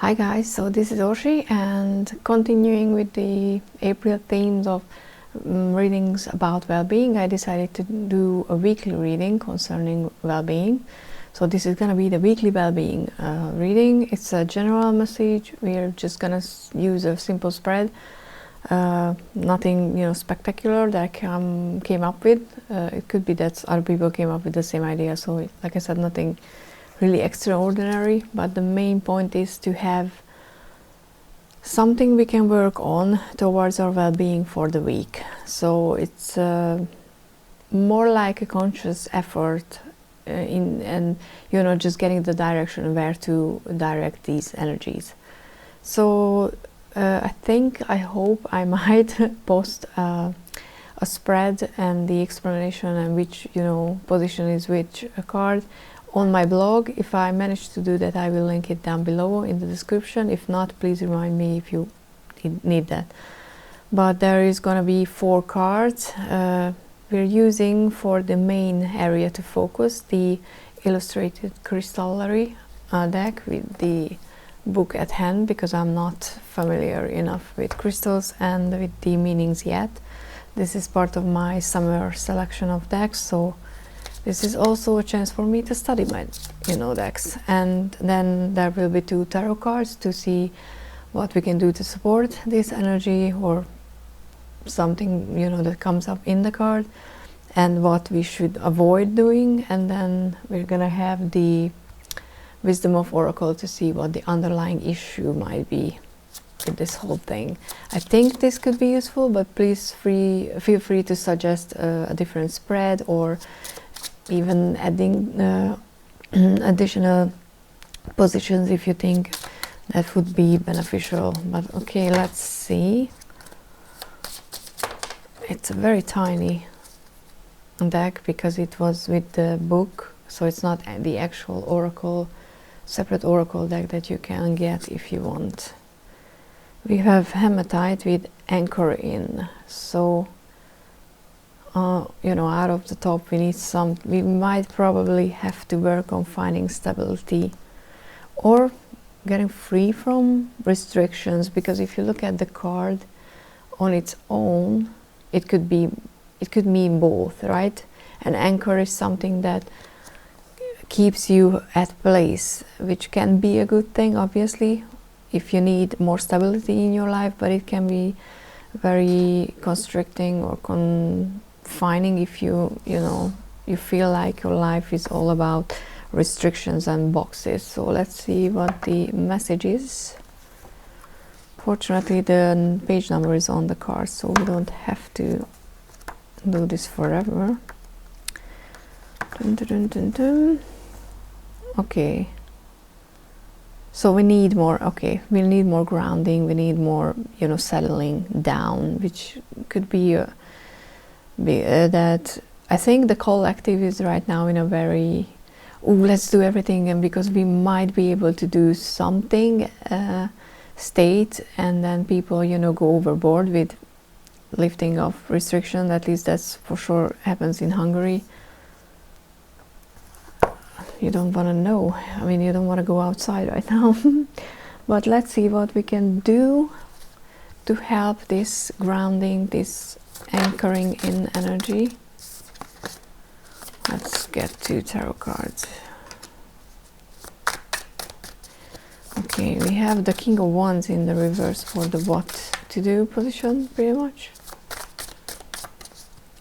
Hi guys, so this is Oshi, and continuing with the April themes of readings about well-being, I decided to do a weekly reading concerning well-being. So this is going to be the weekly well-being reading. It's a general message. We're just going to use a simple spread, nothing spectacular that I came up with. It could be that other people came up with the same idea, so like I said, nothing really extraordinary, but the main point is to have something we can work on towards our well-being for the week. So it's more like a conscious effort and just getting the direction where to direct these energies. So I hope I might post a spread and the explanation and which position is which card on my blog. If I manage to do that, I will link it down below in the description. If not, please remind me if you need that. But there is going to be 4 cards we're using for the main area to focus, the illustrated Crystallary deck with the book at hand, because I'm not familiar enough with crystals and with the meanings yet. This is part of my summer selection of decks, so this is also a chance for me to study my decks. And then there will be 2 tarot cards to see what we can do to support this energy, or something that comes up in the card, and what we should avoid doing. And then we're gonna have the Wisdom of Oracle to see what the underlying issue might be with this whole thing. I think this could be useful, but please feel free to suggest a different spread, or even adding additional positions if you think that would be beneficial. But okay, let's see. It's a very tiny deck because it was with the book, so it's not the actual oracle, separate oracle deck that you can get if you want. We have hematite with anchor in, so out of the top we might probably have to work on finding stability or getting free from restrictions, because if you look at the card on its own, it could mean both, right? An anchor is something that keeps you at place, which can be a good thing, obviously, if you need more stability in your life, but it can be very constricting or confining if you feel like your life is all about restrictions and boxes. So let's see what the message is. Fortunately, the page number is on the card, so we don't have to do this forever. Dun, dun, dun, dun. Okay, so we need more. We need more grounding, we need more settling down, which could be that I think the collective is right now in a very let's do everything, and because we might be able to do something state, and then people go overboard with lifting of restriction. At least that's for sure happens in Hungary. You don't want to know, you don't want to go outside right now. But let's see what we can do to help this grounding, this anchoring in energy. Let's get 2 tarot cards. Okay, we have the King of Wands in the reverse for the what to do position, pretty much.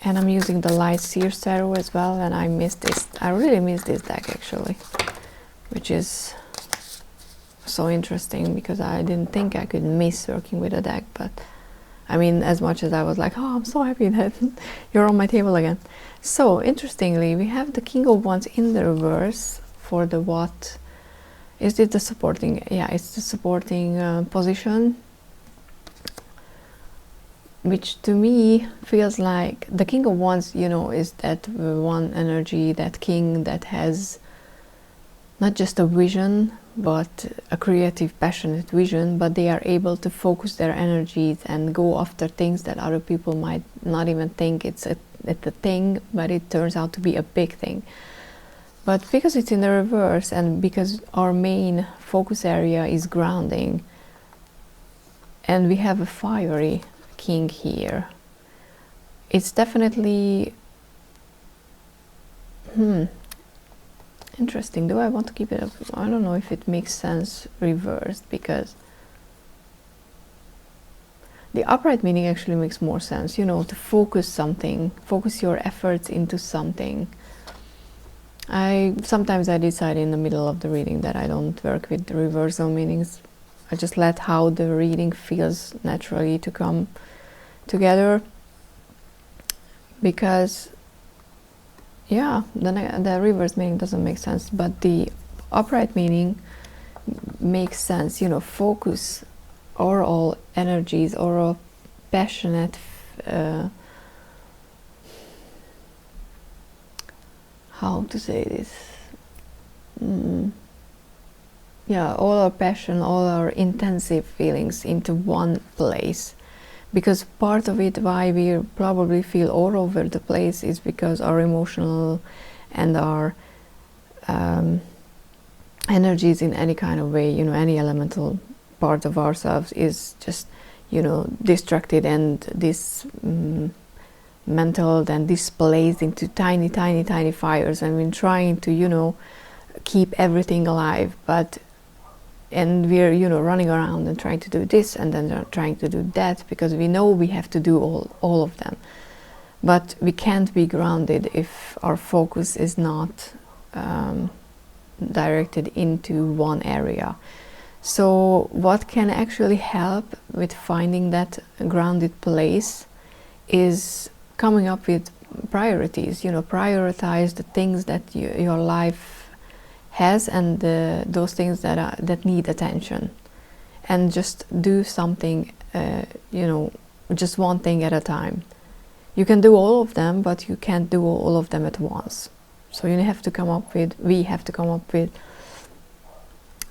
And I'm using the light Seer tarot as well, and I really missed this deck actually, which is so interesting because I didn't think I could miss working with a deck. But as much as I was like, oh, I'm so happy that you're on my table again. So interestingly, we have the King of Wands in the reverse for the what. Is it the supporting? Yeah, it's the supporting position, which to me feels like the King of Wands, is that one energy, that king that has not just a vision, but a creative, passionate vision, but they are able to focus their energies and go after things that other people might not even think it's a thing, but it turns out to be a big thing. But because it's in the reverse, and because our main focus area is grounding, and we have a fiery king here, it's definitely interesting. Do I want to keep it up? I don't know if it makes sense reversed, because the upright meaning actually makes more sense, you know, to focus something, focus your efforts into something. Sometimes I decide in the middle of the reading that I don't work with the reversal meanings. I just let how the reading feels naturally to come together, because yeah, the reverse meaning doesn't make sense, but the upright meaning makes sense, you know, focus all energies, or passionate how to say this, yeah, all our passion, all our intensive feelings into one place. Because part of it why we probably feel all over the place is because our emotional and our energies in any kind of way, you know, any elemental part of ourselves is just, you know, distracted and dismantled and displaced into tiny fires, and we're trying to, you know, keep everything alive, and we're, you know, running around and trying to do this and then trying to do that, because we know we have to do all of them, but we can't be grounded if our focus is not directed into one area. So what can actually help with finding that grounded place is coming up with priorities, you know, prioritize the things that your life has, and those things that need attention, and just do something, you know, just one thing at a time. You can do all of them, but you can't do all of them at once. So we have to come up with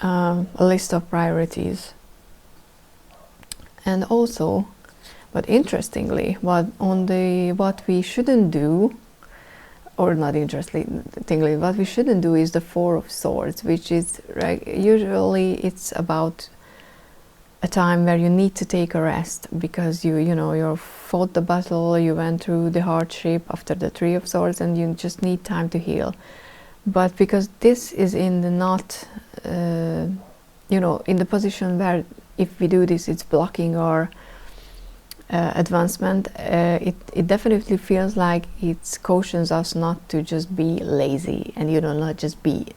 a list of priorities. And also, but interestingly, what we shouldn't do, or not interestingly, what we shouldn't do is the Four of Swords, which is usually it's about a time where you need to take a rest, because you fought the battle, you went through the hardship after the Three of Swords, and you just need time to heal. But because this is in the not, you know, in the position where if we do this, it's blocking our advancement, it definitely feels like it cautions us not to just be lazy, and, you know, not just be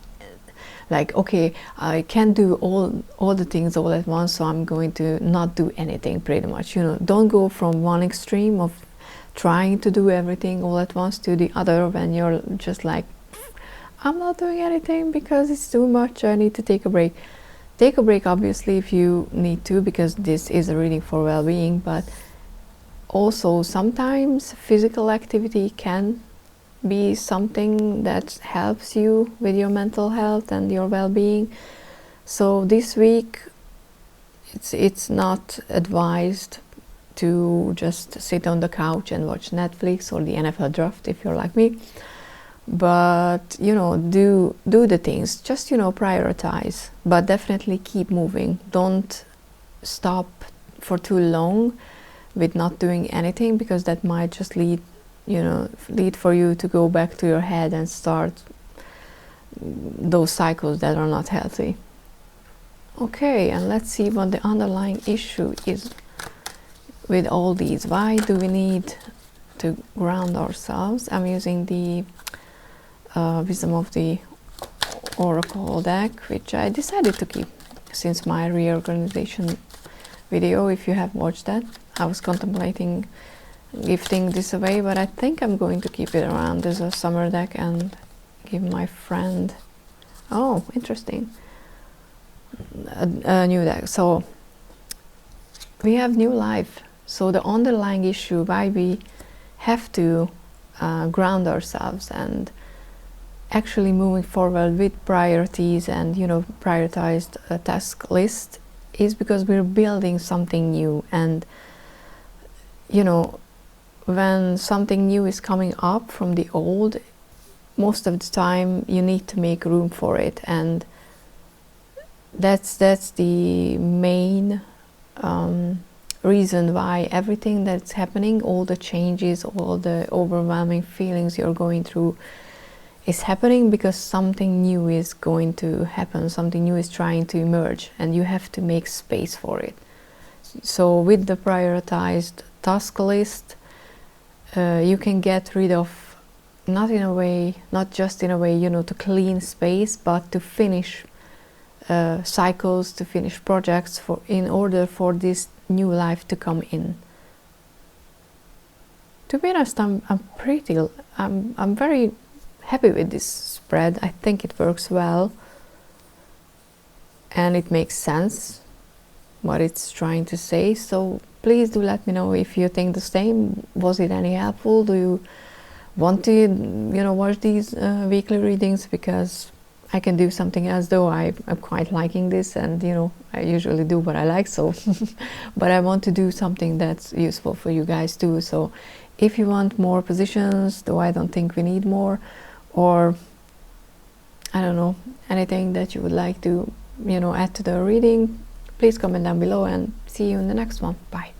like, okay, I can't do all the things all at once, so I'm going to not do anything, pretty much. You know, don't go from one extreme of trying to do everything all at once to the other when you're just like, I'm not doing anything because it's too much, I need to take a break. Take a break, obviously, if you need to, because this is a reading for well-being, but also sometimes physical activity can be something that helps you with your mental health and your well-being. So this week it's not advised to just sit on the couch and watch Netflix or the NFL draft if you're like me, but, you know, do the things, just, you know, prioritize, but definitely keep moving. Don't stop for too long with not doing anything, because that might just lead for you to go back to your head and start those cycles that are not healthy. Okay, and let's see what the underlying issue is with all these. Why do we need to ground ourselves? I'm using the Wisdom of the Oracle deck, which I decided to keep since my reorganization video. If you have watched that, I was contemplating gifting this away, but I think I'm going to keep it around as a summer deck and give my friend, oh, interesting, a new deck. So we have new life. So the underlying issue why we have to ground ourselves and actually moving forward with priorities and, you know, prioritized task list is because we're building something new. And, you know, when something new is coming up from the old, most of the time you need to make room for it, and that's the main reason why everything that's happening, all the changes, all the overwhelming feelings you're going through is happening because something new is going to happen, something new is trying to emerge, and you have to make space for it. So with the prioritized task list, you can get rid of, not just in a way, you know, to clean space, but to finish cycles, to finish projects in order for this new life to come in. To be honest, I'm very happy with this spread. I think it works well, and it makes sense what it's trying to say. So please do let me know if you think the same. Was it any helpful? Do you want to, you know, watch these weekly readings? Because I can do something else, though I'm quite liking this, and you know, I usually do what I like, so but I want to do something that's useful for you guys too. So if you want more positions, though I don't think we need more, or I don't know, anything that you would like to, you know, add to the reading, please comment down below, and see you in the next one. Bye.